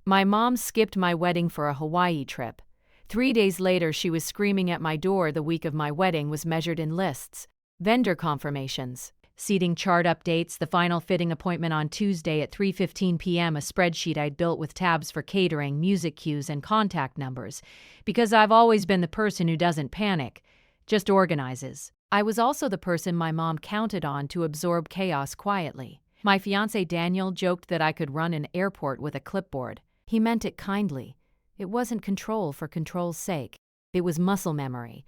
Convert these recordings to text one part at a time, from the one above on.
My mom skipped my wedding for a Hawaii trip. 3 days later, she was screaming at my door. The week of my wedding was measured in lists, vendor confirmations, seating chart updates, the final fitting appointment on Tuesday at 3:15 p.m., a spreadsheet I'd built with tabs for catering, music cues, and contact numbers, because I've always been the person who doesn't panic, just organizes. I was also the person my mom counted on to absorb chaos quietly. My fiancé Daniel joked that I could run an airport with a clipboard. He meant it kindly. It wasn't control for control's sake. It was muscle memory.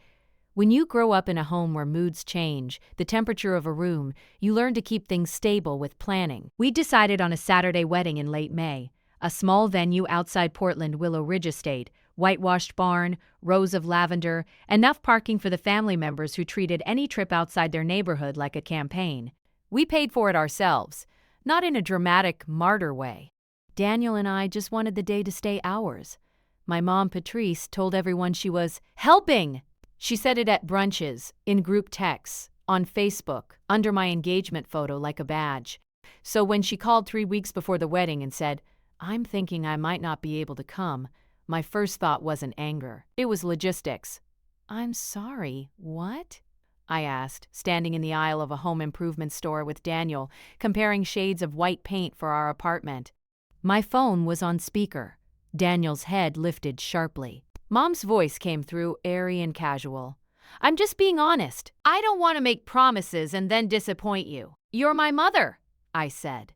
When you grow up in a home where moods change, the temperature of a room, you learn to keep things stable with planning. We decided on a Saturday wedding in late May. A small venue outside Portland Willow Ridge Estate, whitewashed barn, rows of lavender, enough parking for the family members who treated any trip outside their neighborhood like a campaign. We paid for it ourselves, not in a dramatic martyr way. Daniel and I just wanted the day to stay ours. My mom, Patrice, told everyone she was helping. She said it at brunches, in group texts, on Facebook, under my engagement photo like a badge. So when she called 3 weeks before the wedding and said, "I'm thinking I might not be able to come," my first thought wasn't anger. It was logistics. "I'm sorry, what?" I asked, standing in the aisle of a home improvement store with Daniel, comparing shades of white paint for our apartment. My phone was on speaker. Daniel's head lifted sharply. Mom's voice came through, airy and casual. "I'm just being honest. I don't want to make promises and then disappoint you. You're my mother," I said.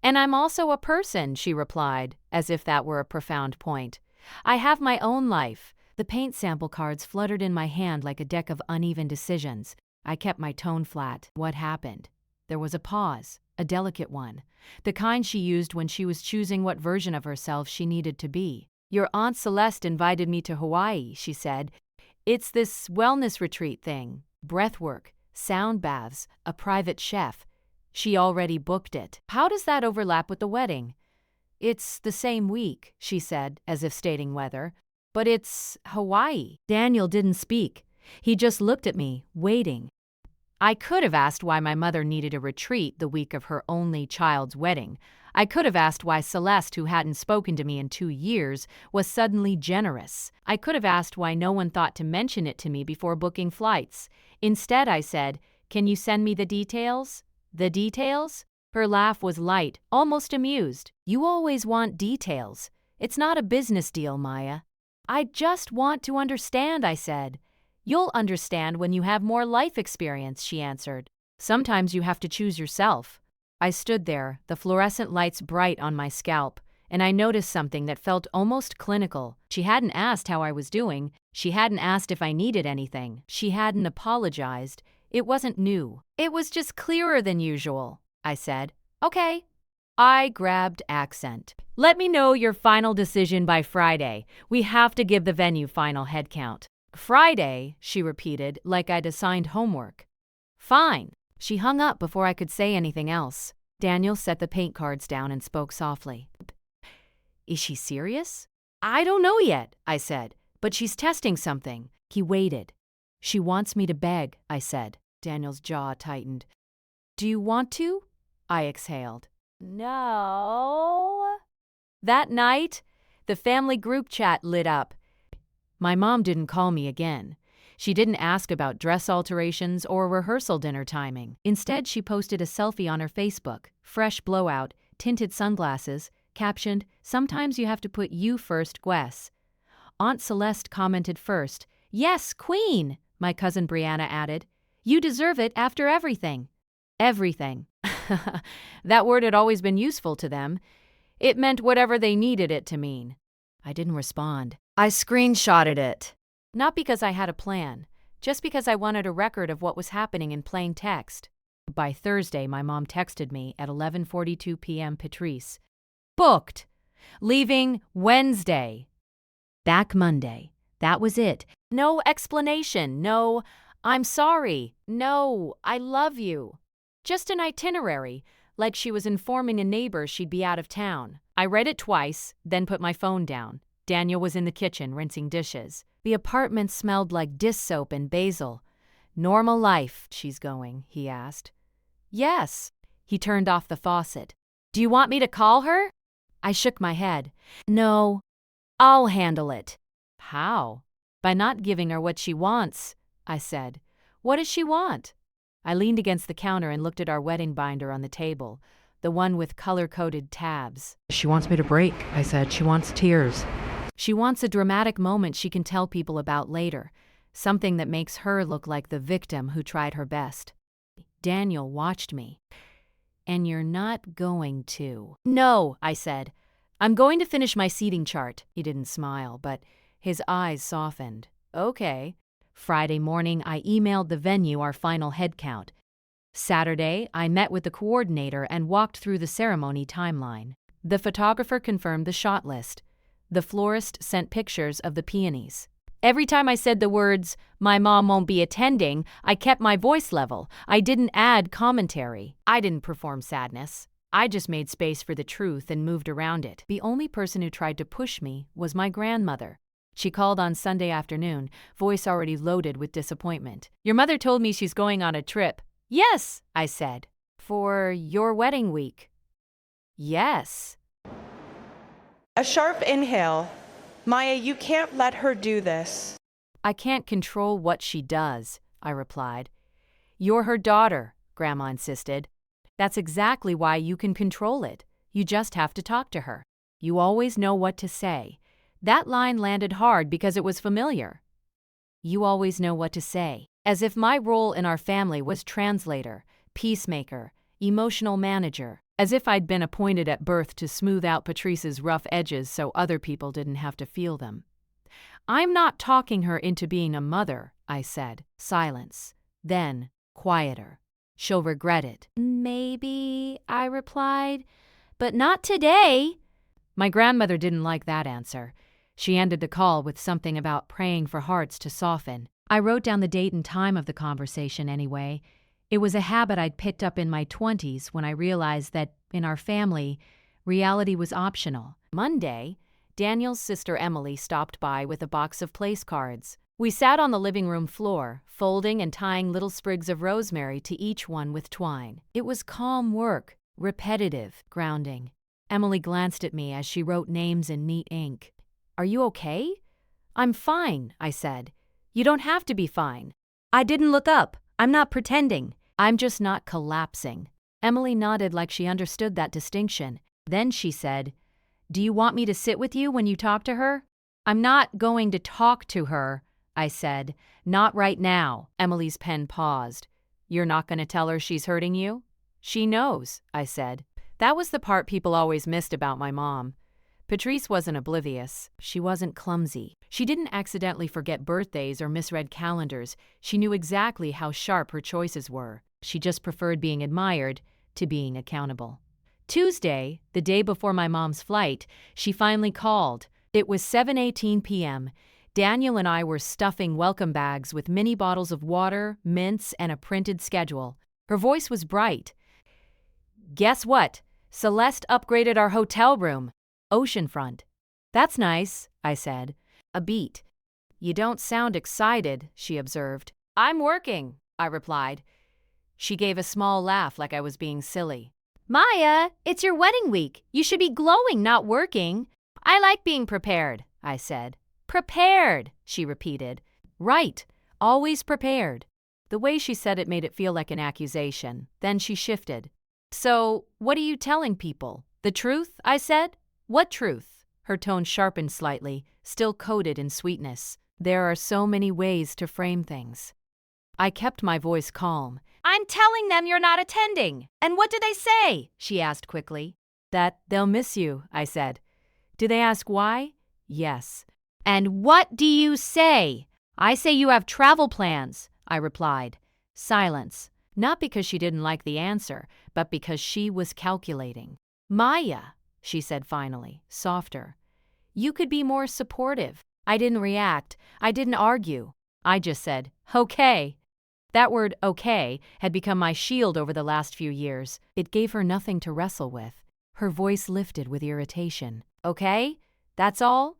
"And I'm also a person," she replied, as if that were a profound point. "I have my own life." The paint sample cards fluttered in my hand like a deck of uneven decisions. I kept my tone flat. What happened? There was a pause, a delicate one, the kind she used when she was choosing what version of herself she needed to be. "Your Aunt Celeste invited me to Hawaii," she said. "It's this wellness retreat thing, breathwork, sound baths, a private chef. She already booked it. How does that overlap with the wedding?" "It's the same week," she said, as if stating weather. "But it's Hawaii." Daniel didn't speak. He just looked at me, waiting. I could have asked why my mother needed a retreat the week of her only child's wedding. I could have asked why Celeste, who hadn't spoken to me in 2 years, was suddenly generous. I could have asked why no one thought to mention it to me before booking flights. Instead, I said, "Can you send me the details?" "The details?" Her laugh was light, almost amused. "You always want details. It's not a business deal, Maya." "I just want to understand," I said. "You'll understand when you have more life experience," she answered. "Sometimes you have to choose yourself." I stood there, the fluorescent lights bright on my scalp, and I noticed something that felt almost clinical. She hadn't asked how I was doing. She hadn't asked if I needed anything. She hadn't apologized. It wasn't new. "It was just clearer than usual," I said. "Okay." I grabbed accent. "Let me know your final decision by Friday. We have to give the venue final head count." "Friday," she repeated, like I'd assigned homework. "Fine." She hung up before I could say anything else. Daniel set the paint cards down and spoke softly. "Is she serious?" "I don't know yet," I said, "but she's testing something." He waited. "She wants me to beg," I said. Daniel's jaw tightened. "Do you want to?" I exhaled. "No." That night, the family group chat lit up. My mom didn't call me again. She didn't ask about dress alterations or rehearsal dinner timing. Instead, she posted a selfie on her Facebook, fresh blowout, tinted sunglasses, captioned, "Sometimes you have to put you first, Gwess." Aunt Celeste commented first. "Yes, Queen," my cousin Brianna added. "You deserve it after everything." Everything. That word had always been useful to them. It meant whatever they needed it to mean. I didn't respond. I screenshotted it. Not because I had a plan, just because I wanted a record of what was happening in plain text. By Thursday, my mom texted me at 11:42 p.m. Patrice. "Booked. Leaving Wednesday. Back Monday." That was it. No explanation. No, "I'm sorry." No, "I love you." Just an itinerary, like she was informing a neighbor she'd be out of town. I read it twice, then put my phone down. Daniel was in the kitchen rinsing dishes. The apartment smelled like dish soap and basil. "Normal life, she's going," he asked. "Yes." He turned off the faucet. "Do you want me to call her?" I shook my head. No, I'll handle it. How? By not giving her what she wants, I said. What does she want? I leaned against the counter and looked at our wedding binder on the table, the one with color-coded tabs. She wants me to break, I said. She wants tears. She wants a dramatic moment she can tell people about later, something that makes her look like the victim who tried her best. Daniel watched me. And you're not going to. No, I said. I'm going to finish my seating chart. He didn't smile, but his eyes softened. Okay. Friday morning, I emailed the venue our final head count. Saturday, I met with the coordinator and walked through the ceremony timeline. The photographer confirmed the shot list. The florist sent pictures of the peonies. Every time I said the words, "My mom won't be attending," I kept my voice level. I didn't add commentary. I didn't perform sadness. I just made space for the truth and moved around it. The only person who tried to push me was my grandmother. She called on Sunday afternoon, voice already loaded with disappointment. Your mother told me she's going on a trip. Yes, I said. For your wedding week. Yes. A sharp inhale. Maya, you can't let her do this. I can't control what she does, I replied. You're her daughter, Grandma insisted. That's exactly why you can control it. You just have to talk to her. You always know what to say. That line landed hard because it was familiar. You always know what to say. As if my role in our family was translator, peacemaker, emotional manager. As if I'd been appointed at birth to smooth out Patrice's rough edges so other people didn't have to feel them. I'm not talking her into being a mother, I said. Silence. Then, quieter. She'll regret it. Maybe, I replied. But not today. My grandmother didn't like that answer. She ended the call with something about praying for hearts to soften. I wrote down the date and time of the conversation anyway. It was a habit I'd picked up in my 20s when I realized that, in our family, reality was optional. Monday, Daniel's sister Emily stopped by with a box of place cards. We sat on the living room floor, folding and tying little sprigs of rosemary to each one with twine. It was calm work, repetitive, grounding. Emily glanced at me as she wrote names in neat ink. Are you okay? I'm fine, I said. You don't have to be fine. I didn't look up. I'm not pretending. I'm just not collapsing. Emily nodded like she understood that distinction. Then she said, Do you want me to sit with you when you talk to her? I'm not going to talk to her, I said. Not right now. Emily's pen paused. You're not going to tell her she's hurting you? She knows, I said. That was the part people always missed about my mom. Patrice wasn't oblivious. She wasn't clumsy. She didn't accidentally forget birthdays or misread calendars. She knew exactly how sharp her choices were. She just preferred being admired to being accountable. Tuesday, the day before my mom's flight, she finally called. It was 7:18 p.m. Daniel and I were stuffing welcome bags with mini bottles of water, mints, and a printed schedule. Her voice was bright. Guess what? Celeste upgraded our hotel room. Oceanfront. That's nice, I said. A beat. You don't sound excited, she observed. I'm working, I replied. She gave a small laugh like I was being silly. Maya, it's your wedding week. You should be glowing, not working. I like being prepared, I said. Prepared, she repeated. Right, always prepared. The way she said it made it feel like an accusation. Then she shifted. So, what are you telling people? The truth, I said. What truth? Her tone sharpened slightly, still coated in sweetness. There are so many ways to frame things. I kept my voice calm. I'm telling them you're not attending. And what do they say? She asked quickly. That they'll miss you, I said. Do they ask why? Yes. And what do you say? I say you have travel plans, I replied. Silence. Not because she didn't like the answer, but because she was calculating. Maya, she said finally, softer. You could be more supportive. I didn't react. I didn't argue. I just said, okay. That word, okay, had become my shield over the last few years. It gave her nothing to wrestle with. Her voice lifted with irritation. Okay? That's all?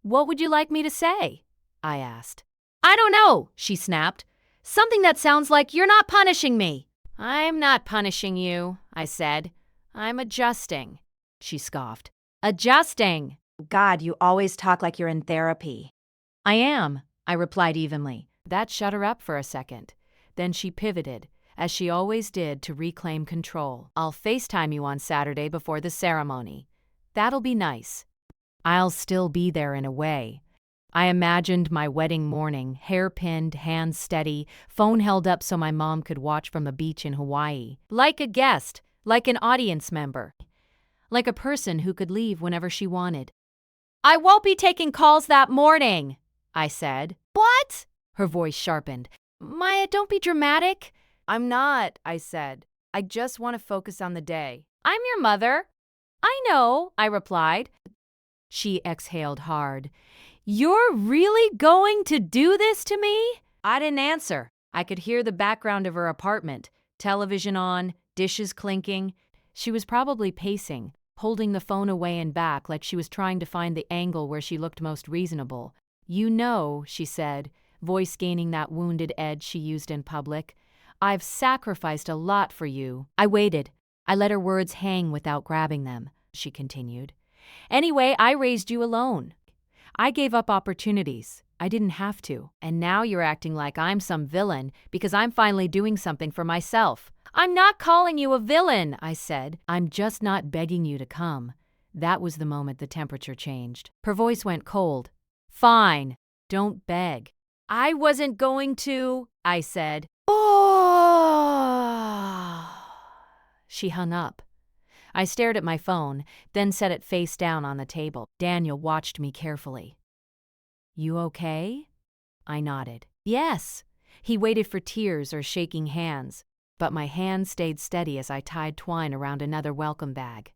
What would you like me to say? I asked. I don't know, she snapped. Something that sounds like you're not punishing me. I'm not punishing you, I said. I'm adjusting. She scoffed. Adjusting. God, you always talk like you're in therapy. I am, I replied evenly. That shut her up for a second. Then she pivoted, as she always did, to reclaim control. I'll FaceTime you on Saturday before the ceremony. That'll be nice. I'll still be there in a way. I imagined my wedding morning, hair pinned, hands steady, phone held up so my mom could watch from a beach in Hawaii. Like a guest, like an audience member, like a person who could leave whenever she wanted. I won't be taking calls that morning, I said. What? Her voice sharpened. Maya, don't be dramatic. I'm not, I said. I just want to focus on the day. I'm your mother. I know, I replied. She exhaled hard. You're really going to do this to me? I didn't answer. I could hear the background of her apartment, television on, dishes clinking. She was probably pacing, holding the phone away and back like she was trying to find the angle where she looked most reasonable. You know, she said, voice gaining that wounded edge she used in public, I've sacrificed a lot for you. I waited. I let her words hang without grabbing them, she continued. Anyway, I raised you alone. I gave up opportunities. I didn't have to. And now you're acting like I'm some villain because I'm finally doing something for myself. I'm not calling you a villain, I said. I'm just not begging you to come. That was the moment the temperature changed. Her voice went cold. Fine. Don't beg. I wasn't going to, I said. Oh. She hung up. I stared at my phone, then set it face down on the table. Daniel watched me carefully. You okay? I nodded. Yes. He waited for tears or shaking hands, but my hand stayed steady as I tied twine around another welcome bag.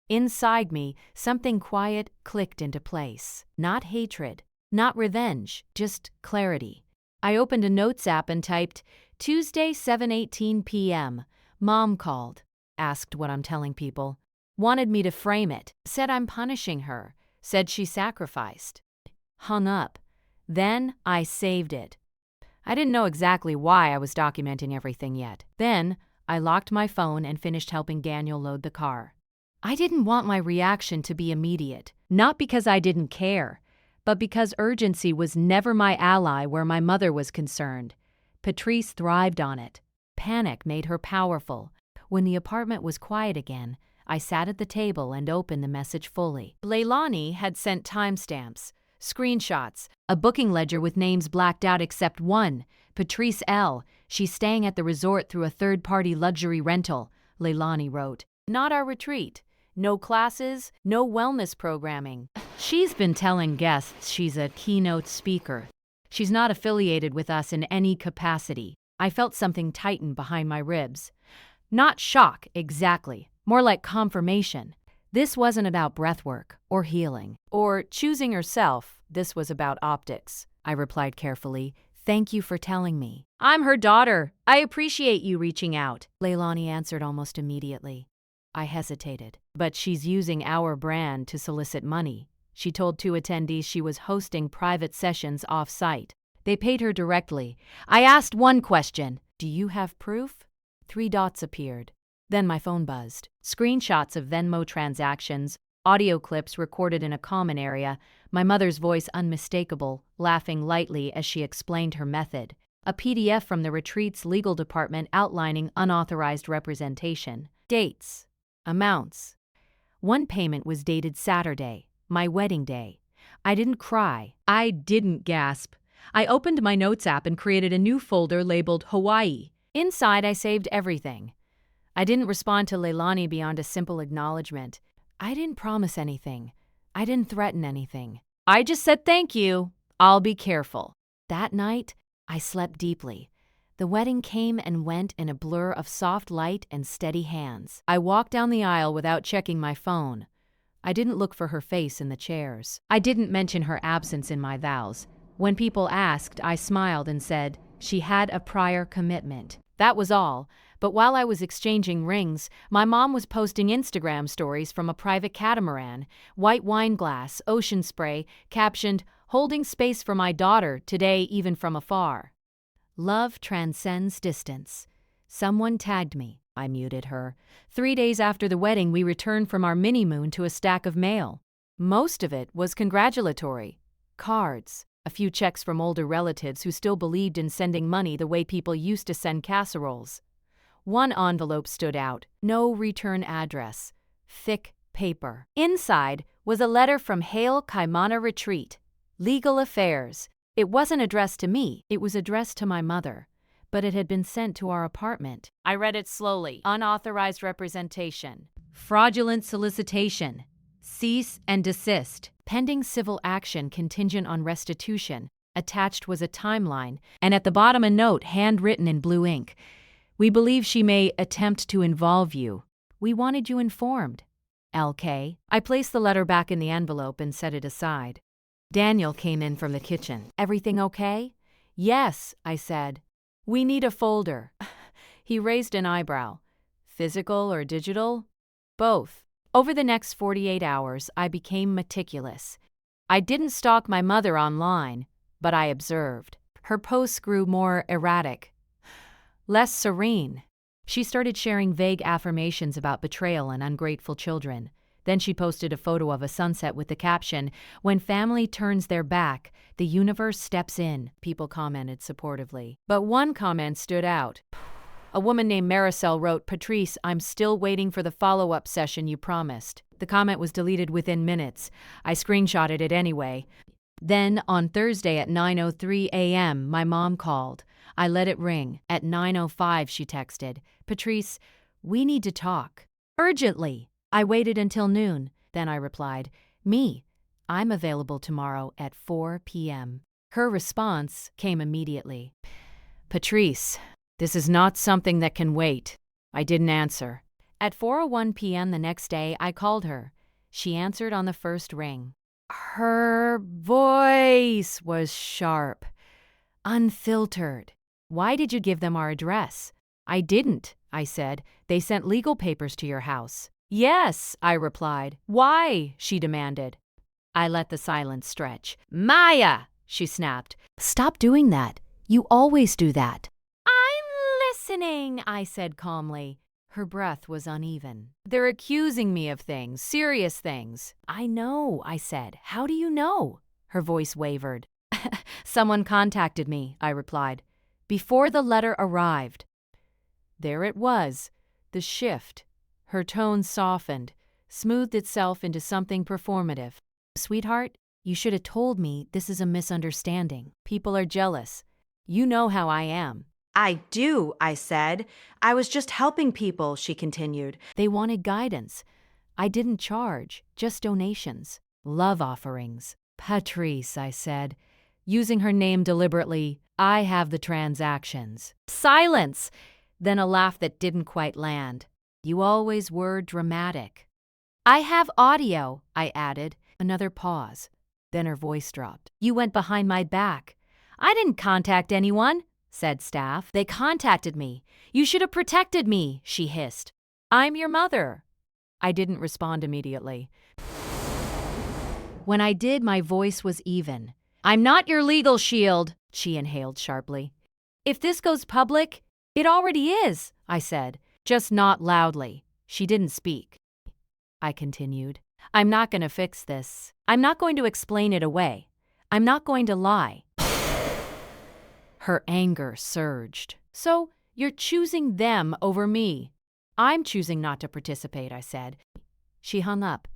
Inside me, something quiet clicked into place. Not hatred, not revenge, just clarity. I opened a notes app and typed, Tuesday, 7:18 p.m. Mom called. Asked what I'm telling people. Wanted me to frame it. Said I'm punishing her. Said she sacrificed. Hung up. Then I saved it. I didn't know exactly why I was documenting everything yet. Then I locked my phone and finished helping Daniel load the car. I didn't want my reaction to be immediate. Not because I didn't care, but because urgency was never my ally where my mother was concerned. Patrice thrived on it. Panic made her powerful. When the apartment was quiet again, I sat at the table and opened the message fully. Leilani had sent timestamps, screenshots, a booking ledger with names blacked out except one, Patrice L. She's staying at the resort through a third-party luxury rental, Leilani wrote. Not our retreat. No classes, no wellness programming. She's been telling guests she's a keynote speaker. She's not affiliated with us in any capacity. I felt something tighten behind my ribs. Not shock, exactly. More like confirmation. This wasn't about breathwork or healing or choosing herself. This was about optics. I replied carefully. Thank you for telling me. I'm her daughter. I appreciate you reaching out. Leilani answered almost immediately. I hesitated. But she's using our brand to solicit money. She told two attendees she was hosting private sessions off-site. They paid her directly. I asked one question. Do you have proof? 3 dots appeared. Then my phone buzzed. Screenshots of Venmo transactions, audio clips recorded in a common area, my mother's voice unmistakable, laughing lightly as she explained her method. A PDF from the retreat's legal department outlining unauthorized representation. Dates. Amounts. One payment was dated Saturday, my wedding day. I didn't cry. I didn't gasp. I opened my notes app and created a new folder labeled Hawaii. Inside, I saved everything. I didn't respond to Leilani beyond a simple acknowledgement. I didn't promise anything. I didn't threaten anything. I just said thank you. I'll be careful. That night, I slept deeply. The wedding came and went in a blur of soft light and steady hands. I walked down the aisle without checking my phone. I didn't look for her face in the chairs. I didn't mention her absence in my vows. When people asked, I smiled and said, she had a prior commitment. That was all, but while I was exchanging rings, my mom was posting Instagram stories from a private catamaran, white wine glass, ocean spray, captioned, holding space for my daughter, today even from afar. Love transcends distance. Someone tagged me. I muted her. 3 days after the wedding, we returned from our mini-moon to a stack of mail. Most of it was congratulatory. Cards, a few checks from older relatives who still believed in sending money the way people used to send casseroles. One envelope stood out, no return address, thick paper. Inside was a letter from Hail Kaimana Retreat, Legal Affairs. It wasn't addressed to me, it was addressed to my mother, but it had been sent to our apartment. I read it slowly. Unauthorized representation. Fraudulent solicitation. Cease and desist. Pending civil action contingent on restitution. Attached was a timeline, and at the bottom a note handwritten in blue ink. We believe she may attempt to involve you. We wanted you informed. LK. I placed the letter back in the envelope and set it aside. Daniel came in from the kitchen. Everything okay? Yes, I said. We need a folder. He raised an eyebrow. Physical or digital? Both. Over the next 48 hours, I became meticulous. I didn't stalk my mother online, but I observed. Her posts grew more erratic, less serene. She started sharing vague affirmations about betrayal and ungrateful children. Then she posted a photo of a sunset with the caption, "When family turns their back, the universe steps in." People commented supportively. But one comment stood out. A woman named Maricel wrote, "Patrice, I'm still waiting for the follow-up session you promised." The comment was deleted within minutes. I screenshotted it anyway. Then, on Thursday at 9:03 a.m., my mom called. I let it ring. At 9:05, she texted, "Patrice, we need to talk. Urgently." I waited until noon. Then I replied, I'm available tomorrow at 4 p.m. Her response came immediately. "Patrice, this is not something that can wait." I didn't answer. At 4:01 p.m. the next day, I called her. She answered on the first ring. Her voice was sharp, unfiltered. "Why did you give them our address?" "I didn't," I said. "They sent legal papers to your house." "Yes," I replied. "Why?" she demanded. I let the silence stretch. "Maya!" she snapped. "Stop doing that. You always do that." "I'm listening," I said calmly. Her breath was uneven. "They're accusing me of things, serious things." "I know," I said. "How do you know?" Her voice wavered. "Someone contacted me," I replied, "before the letter arrived." There it was, the shift. Her tone softened, smoothed itself into something performative. "Sweetheart, you should have told me this is a misunderstanding. People are jealous. You know how I am." I do, I said. I was just helping people, she continued. "They wanted guidance. I didn't charge, just donations. Love offerings." "Patrice," I said, using her name deliberately, "I have the transactions." Silence! Then a laugh that didn't quite land. "You always were dramatic." "I have audio," I added. Another pause. Then her voice dropped. "You went behind my back." "I didn't contact anyone," said staff. "They contacted me. You should have protected me," she hissed. "I'm your mother." I didn't respond immediately. When I did, my voice was even. "I'm not your legal shield," she inhaled sharply. "If this goes public, it already is," I said. "Just not loudly." She didn't speak. I continued. "I'm not going to fix this. I'm not going to explain it away. I'm not going to lie." Her anger surged. "So, you're choosing them over me." "I'm choosing not to participate," I said. She hung up.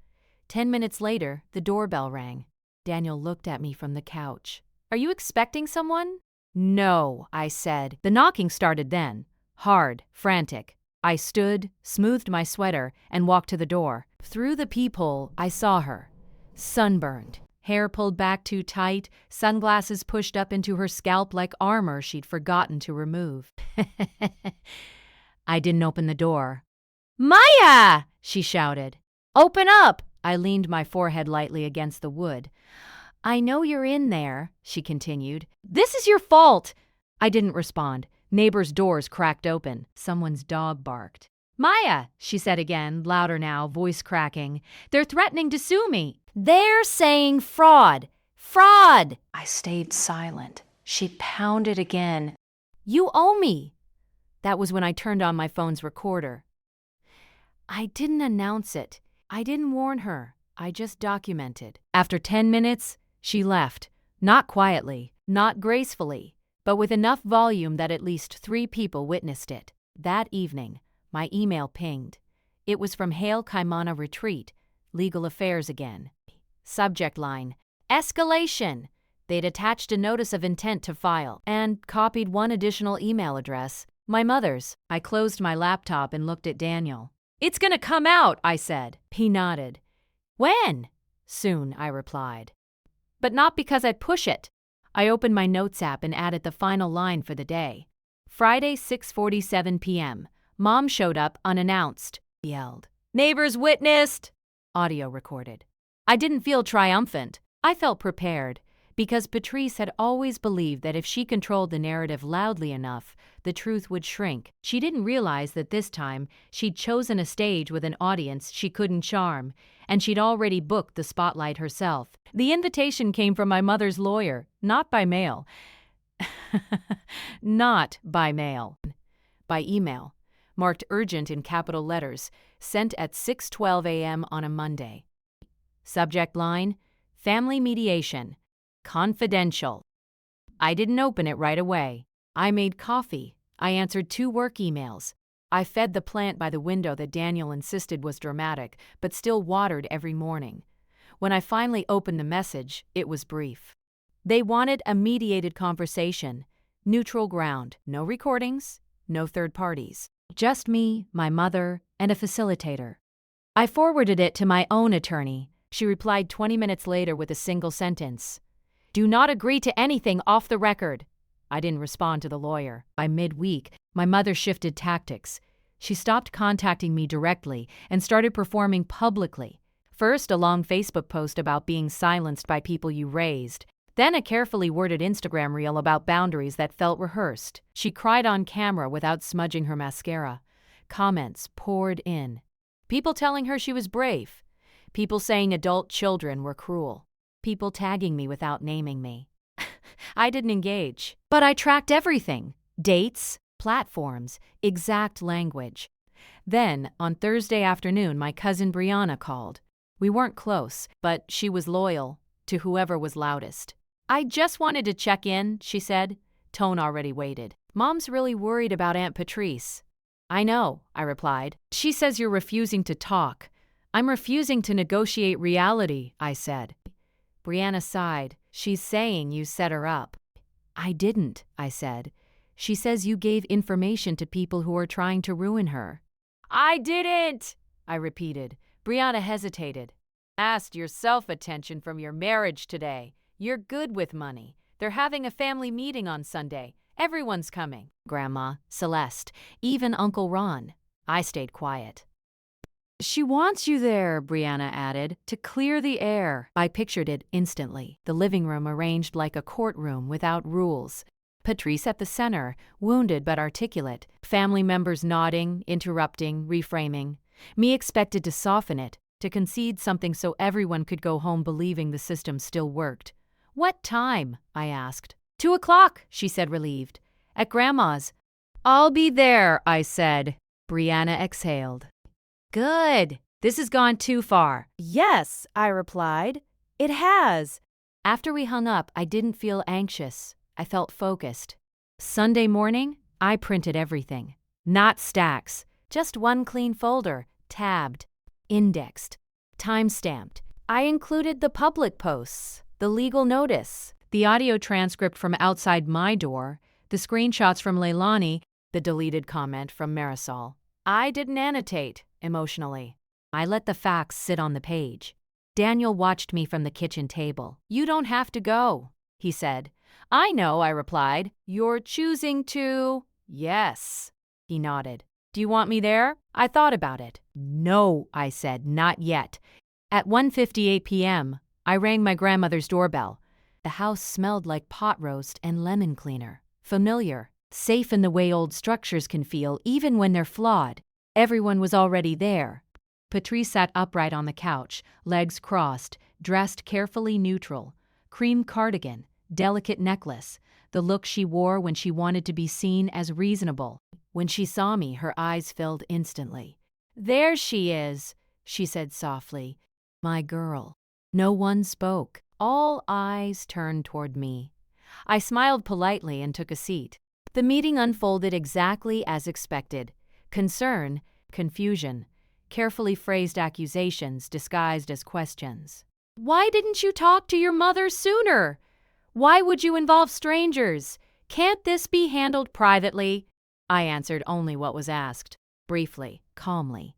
10 minutes later, the doorbell rang. Daniel looked at me from the couch. "Are you expecting someone?" "No," I said. The knocking started then. Hard, frantic. I stood, smoothed my sweater, and walked to the door. Through the peephole, I saw her. Sunburned, hair pulled back too tight, sunglasses pushed up into her scalp like armor she'd forgotten to remove. I didn't open the door. "Maya!" she shouted. "Open up!" I leaned my forehead lightly against the wood. "I know you're in there," she continued. "This is your fault!" I didn't respond. Neighbors' doors cracked open. Someone's dog barked. "Maya," she said again, louder now, voice cracking. "They're threatening to sue me. They're saying fraud. Fraud!" I stayed silent. She pounded again. "You owe me." That was when I turned on my phone's recorder. I didn't announce it. I didn't warn her. I just documented. After 10 minutes, she left. Not quietly, not gracefully, but with enough volume that at least 3 people witnessed it. That evening, my email pinged. It was from Hale Kaimana Retreat, Legal Affairs again. Subject line, escalation. They'd attached a notice of intent to file and copied one additional email address, my mother's. I closed my laptop and looked at Daniel. It's gonna come out, I said. He nodded. When? Soon, I replied. But not because I'd push it. I opened my notes app and added the final line for the day. Friday, 6:47 p.m. Mom showed up unannounced. Yelled. Neighbors witnessed! Audio recorded. I didn't feel triumphant. I felt prepared, because Patrice had always believed that if she controlled the narrative loudly enough, the truth would shrink. She didn't realize that this time she'd chosen a stage with an audience she couldn't charm, and she'd already booked the spotlight herself. The invitation came from my mother's lawyer, not by mail. Not by mail. By email, marked urgent in capital letters, sent at 6:12 a.m. on a Monday. Subject line, family mediation. Confidential. I didn't open it right away. I made coffee. I answered 2 work emails. I fed the plant by the window that Daniel insisted was dramatic, but still watered every morning. When I finally opened the message, it was brief. They wanted a mediated conversation. Neutral ground. No recordings, no third parties. Just me, my mother, and a facilitator. I forwarded it to my own attorney. She replied 20 minutes later with a single sentence. Do not agree to anything off the record. I didn't respond to the lawyer. By midweek, my mother shifted tactics. She stopped contacting me directly and started performing publicly. First, a long Facebook post about being silenced by people you raised. Then a carefully worded Instagram reel about boundaries that felt rehearsed. She cried on camera without smudging her mascara. Comments poured in. People telling her she was brave. People saying adult children were cruel. People tagging me without naming me. I didn't engage, but I tracked everything. Dates, platforms, exact language. Then, on Thursday afternoon, my cousin Brianna called. We weren't close, but she was loyal to whoever was loudest. I just wanted to check in, she said. Tone already waited. Mom's really worried about Aunt Patrice. I know, I replied. She says you're refusing to talk. I'm refusing to negotiate reality, I said. Brianna sighed. She's saying you set her up. I didn't, I said. She says you gave information to people who are trying to ruin her. I didn't, I repeated. Brianna hesitated. Asked yourself attention from your marriage today. You're good with money. They're having a family meeting on Sunday. Everyone's coming. Grandma, Celeste, even Uncle Ron. I stayed quiet. She wants you there, Brianna added, to clear the air. I pictured it instantly. The living room arranged like a courtroom without rules. Patrice at the center, wounded but articulate. Family members nodding, interrupting, reframing. Me expected to soften it, to concede something so everyone could go home believing the system still worked. What time? I asked. 2 o'clock, she said, relieved. At Grandma's. I'll be there, I said. Brianna exhaled. Good. This has gone too far. Yes, I replied. It has. After we hung up, I didn't feel anxious. I felt focused. Sunday morning, I printed everything. Not stacks. Just one clean folder, tabbed, indexed, time-stamped. I included the public posts, the legal notice, the audio transcript from outside my door, the screenshots from Leilani, the deleted comment from Marisol. I didn't annotate, emotionally. I let the facts sit on the page. Daniel watched me from the kitchen table. You don't have to go, he said. I know, I replied. You're choosing to... Yes, he nodded. Do you want me there? I thought about it. No, I said, not yet. At 1:58 p.m., I rang my grandmother's doorbell. The house smelled like pot roast and lemon cleaner. Familiar, safe in the way old structures can feel even when they're flawed. Everyone was already there. Patrice sat upright on the couch, legs crossed, dressed carefully neutral. Cream cardigan, delicate necklace, the look she wore when she wanted to be seen as reasonable. When she saw me, her eyes filled instantly. "There she is," she said softly. "My girl." No one spoke. All eyes turned toward me. I smiled politely and took a seat. The meeting unfolded exactly as expected. Concern, confusion, carefully phrased accusations disguised as questions. "Why didn't you talk to your mother sooner? Why would you involve strangers? Can't this be handled privately?" I answered only what was asked, briefly, calmly.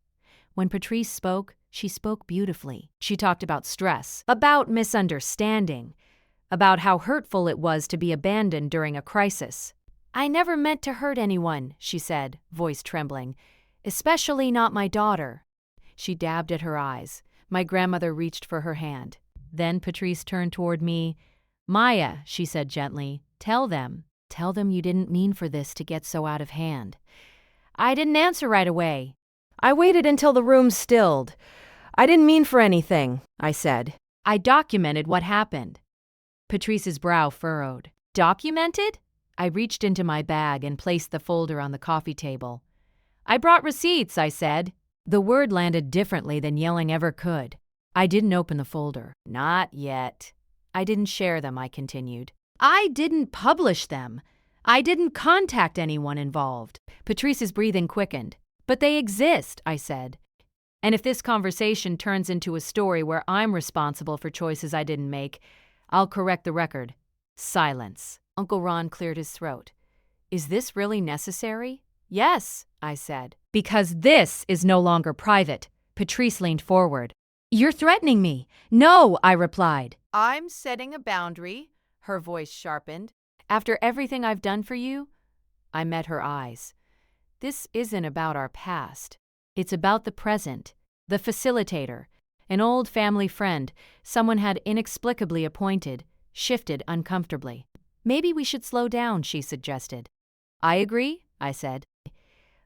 When Patrice spoke, she spoke beautifully. She talked about stress, about misunderstanding, about how hurtful it was to be abandoned during a crisis. "I never meant to hurt anyone," she said, voice trembling, "especially not my daughter." She dabbed at her eyes. My grandmother reached for her hand. Then Patrice turned toward me. "Maya," she said gently, Tell them you didn't mean for this to get so out of hand." I didn't answer right away. I waited until the room stilled. "I didn't mean for anything," I said. I documented what happened. Patrice's brow furrowed. "Documented?" I reached into my bag and placed the folder on the coffee table. "I brought receipts," I said. The word landed differently than yelling ever could. I didn't open the folder. "Not yet." "I didn't share them," I continued. "I didn't publish them. I didn't contact anyone involved." Patrice's breathing quickened. "But they exist," I said. "And if this conversation turns into a story where I'm responsible for choices I didn't make, I'll correct the record." Silence. Uncle Ron cleared his throat. "Is this really necessary?" "Yes," I said. "Because this is no longer private." Patrice leaned forward. "You're threatening me." "No," I replied. "I'm setting a boundary." Her voice sharpened. "After everything I've done for you?" I met her eyes. "This isn't about our past. It's about the present. The facilitator, an old family friend, someone had inexplicably appointed, shifted uncomfortably. "Maybe we should slow down," she suggested. "I agree," I said.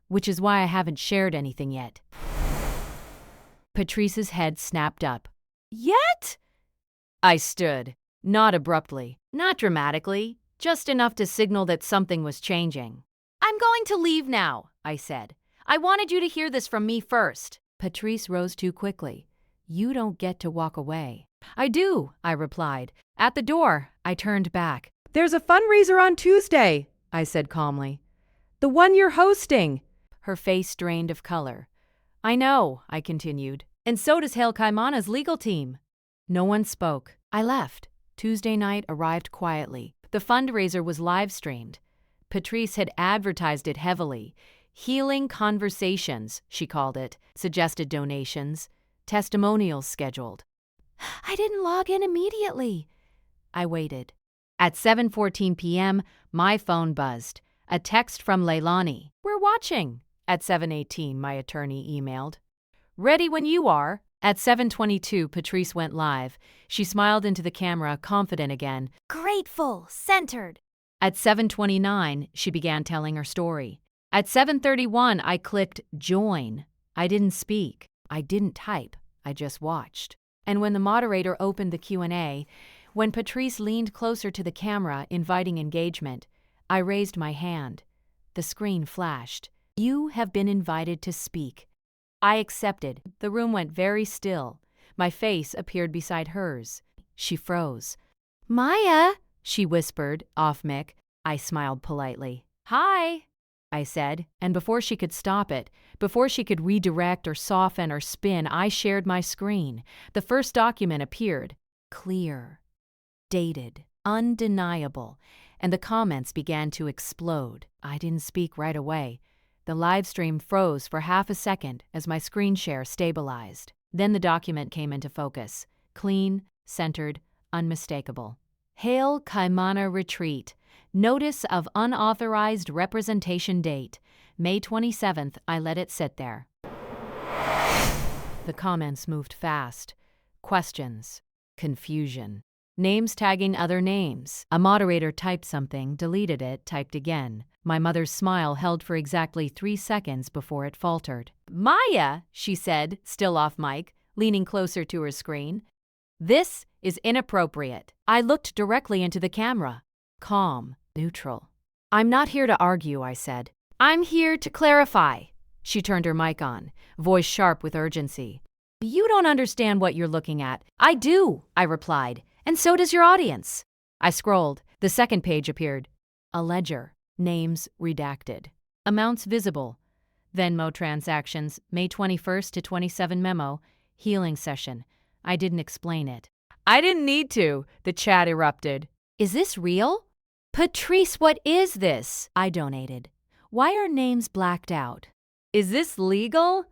"Which is why I haven't shared anything yet." Patrice's head snapped up. "Yet?" I stood, not abruptly, not dramatically, just enough to signal that something was changing. "I'm going to leave now," I said. "I wanted you to hear this from me first." Patrice rose too quickly. "You don't get to walk away." "I do," I replied. At the door, I turned back. "There's a fundraiser on Tuesday," I said calmly. "The one you're hosting." Her face drained of color. "I know," I continued. "And so does Hail Kaimana's legal team." No one spoke. I left. Tuesday night arrived quietly. The fundraiser was live-streamed. Patrice had advertised it heavily. "Healing Conversations," she called it, suggested donations, testimonials scheduled. I didn't log in immediately. I waited. At 7:14 p.m., my phone buzzed. A text from Leilani. "We're watching." At 7:18, my attorney emailed. "Ready when you are." At 7:22, Patrice went live. She smiled into the camera, confident again. "Grateful, centered." At 7:29, she began telling her story. At 7:31, I clicked join. I didn't speak. I didn't type. I just watched. And when the moderator opened the Q&A, when Patrice leaned closer to the camera, inviting engagement, I raised my hand. The screen flashed. "You have been invited to speak." I accepted. The room went very still. My face appeared beside hers. She froze. "Maya," she whispered, off mic. I smiled politely. "Hi," I said, and before she could stop it, before she could redirect or soften or spin, I shared my screen. The first document appeared. Clear. Dated. Undeniable. And the comments began to explode. I didn't speak right away. The live stream froze for half a second as my screen share stabilized. Then the document came into focus. Clean, centered, unmistakable. Hail Kaimana Retreat. Notice of unauthorized representation date. May 27th, I let it sit there. The comments moved fast. Questions. Confusion. Names tagging other names. A moderator typed something, deleted it, typed again. My mother's smile held for exactly 3 seconds before it faltered. "Maya," she said, still off mic, leaning closer to her screen. "This is inappropriate." I looked directly into the camera. Calm, neutral. "I'm not here to argue," I said. I'm here to clarify. She turned her mic on, voice sharp with urgency. You don't understand what you're looking at. I do, I replied, and so does your audience. I scrolled. The second page appeared. A ledger. Names redacted. Amounts visible. Venmo transactions, May 21st to 27 memo. Healing session. I didn't explain it. I didn't need to, the chat erupted. Is this real? Patrice, what is this? I donated. Why are names blacked out? Is this legal?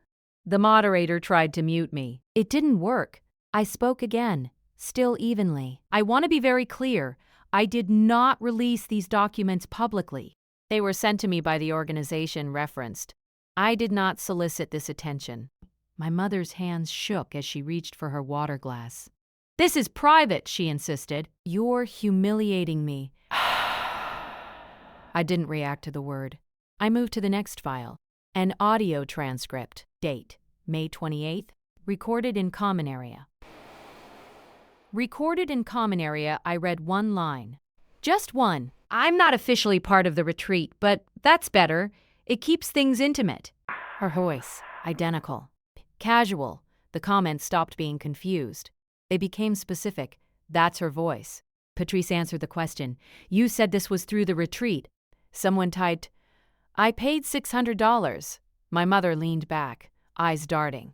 The moderator tried to mute me. It didn't work. I spoke again, still evenly. I want to be very clear. I did not release these documents publicly. They were sent to me by the organization referenced. I did not solicit this attention. My mother's hands shook as she reached for her water glass. This is private, she insisted. You're humiliating me. I didn't react to the word. I moved to the next file. An audio transcript. Date, May 28th. Recorded in common area. Recorded in common area, I read one line. Just one. I'm not officially part of the retreat, but that's better. It keeps things intimate. Her voice, identical. Casual. The comments stopped being confused. They became specific. That's her voice. Patrice answered the question. You said this was through the retreat. Someone typed, I paid $600. My mother leaned back, eyes darting.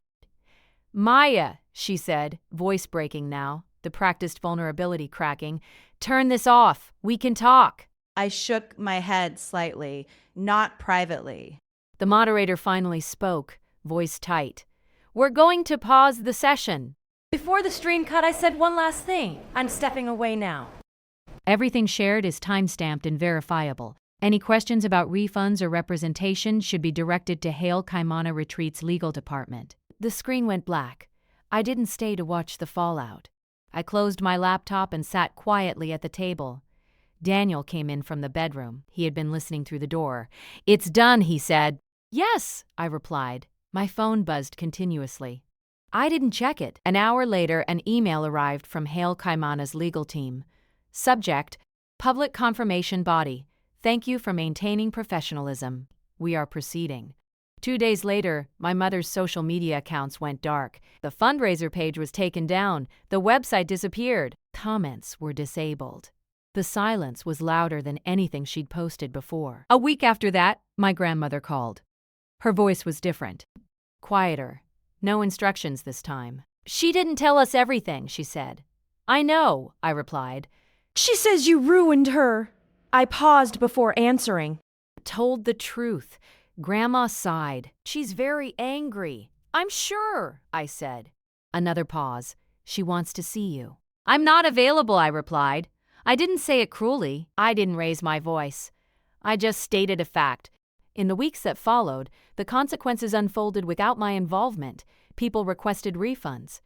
Maya, she said, voice breaking now, the practiced vulnerability cracking. Turn this off. We can talk. I shook my head slightly, not privately. The moderator finally spoke, voice tight. We're going to pause the session. Before the stream cut, I said one last thing. I'm stepping away now. Everything shared is timestamped and verifiable. Any questions about refunds or representation should be directed to Hale Kaimana Retreat's legal department. The screen went black. I didn't stay to watch the fallout. I closed my laptop and sat quietly at the table. Daniel came in from the bedroom. He had been listening through the door. It's done, he said. Yes, I replied. My phone buzzed continuously. I didn't check it. An hour later, an email arrived from Hale Kaimana's legal team. Subject, Public Confirmation Body. Thank you for maintaining professionalism. We are proceeding. 2 days later, my mother's social media accounts went dark. The fundraiser page was taken down. The website disappeared. Comments were disabled. The silence was louder than anything she'd posted before. A week after that, my grandmother called. Her voice was different. Quieter. No instructions this time. She didn't tell us everything, she said. I know, I replied. She says you ruined her. I paused before answering. Told the truth. Grandma sighed. She's very angry. I'm sure, I said. Another pause. She wants to see you. I'm not available, I replied. I didn't say it cruelly. I didn't raise my voice. I just stated a fact. In the weeks that followed, the consequences unfolded without my involvement. People requested refunds.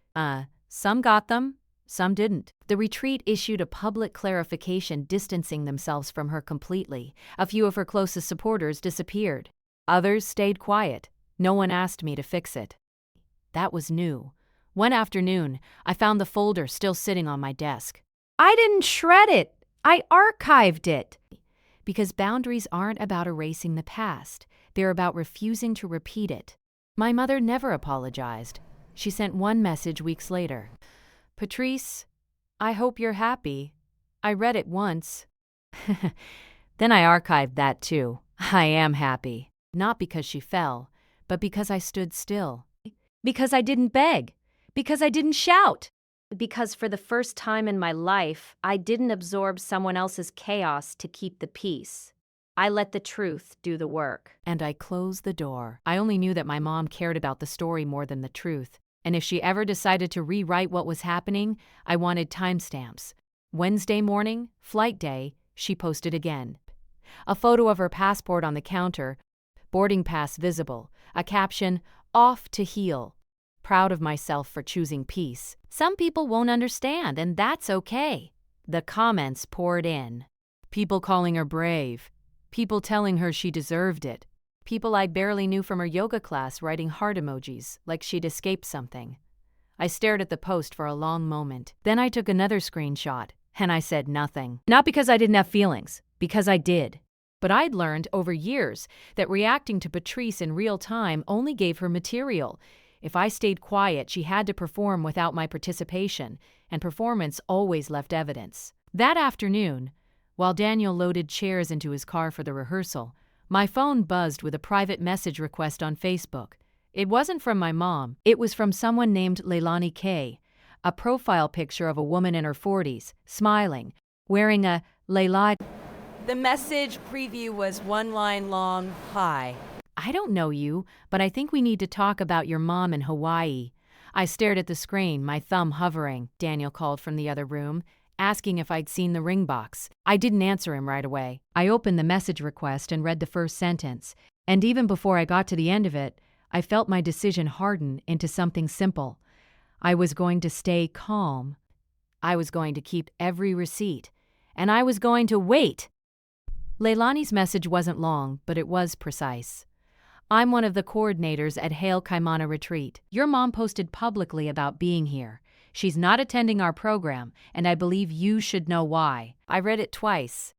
Some got them, some didn't. The retreat issued a public clarification distancing themselves from her completely. A few of her closest supporters disappeared. Others stayed quiet. No one asked me to fix it. That was new. One afternoon, I found the folder still sitting on my desk. I didn't shred it. I archived it. Because boundaries aren't about erasing the past. They're about refusing to repeat it. My mother never apologized. She sent one message weeks later. Patrice, I hope you're happy. I read it once. Then I archived that too. I am happy. Not because she fell, but because I stood still. Because I didn't beg. Because I didn't shout. Because for the first time in my life, I didn't absorb someone else's chaos to keep the peace. I let the truth do the work. And I closed the door. I only knew that my mom cared about the story more than the truth. And if she ever decided to rewrite what was happening, I wanted timestamps. Wednesday morning, flight day, she posted again. A photo of her passport on the counter, boarding pass visible, a caption, off to heal. Proud of myself for choosing peace. Some people won't understand, and that's okay. The comments poured in. People calling her brave. People telling her she deserved it. People I barely knew from her yoga class writing heart emojis, like she'd escaped something. I stared at the post for a long moment. Then I took another screenshot, and I said nothing. Not because I didn't have feelings, because I did. But I'd learned over years that reacting to Patrice in real time only gave her material. If I stayed quiet, she had to perform without my participation, and performance always left evidence. That afternoon, while Daniel loaded chairs into his car for the rehearsal, my phone buzzed with a private message request on Facebook. It wasn't from my mom. It was from someone named Leilani K., a profile picture of a woman in her 40s, smiling, wearing a Leilani. The message preview was one line long. Hi. I don't know you, but I think we need to talk about your mom in Hawaii. I stared at the screen, my thumb hovering. Daniel called from the other room, asking if I'd seen the ring box. I didn't answer him right away. I opened the message request and read the first sentence, and even before I got to the end of it, I felt my decision harden into something simple. I was going to stay calm. I was going to keep every receipt. And I was going to wait. Leilani's message wasn't long, but it was precise. I'm one of the coordinators at Hail Kaimana Retreat. Your mom posted publicly about being here. She's not attending our program, and I believe you should know why. I read it twice.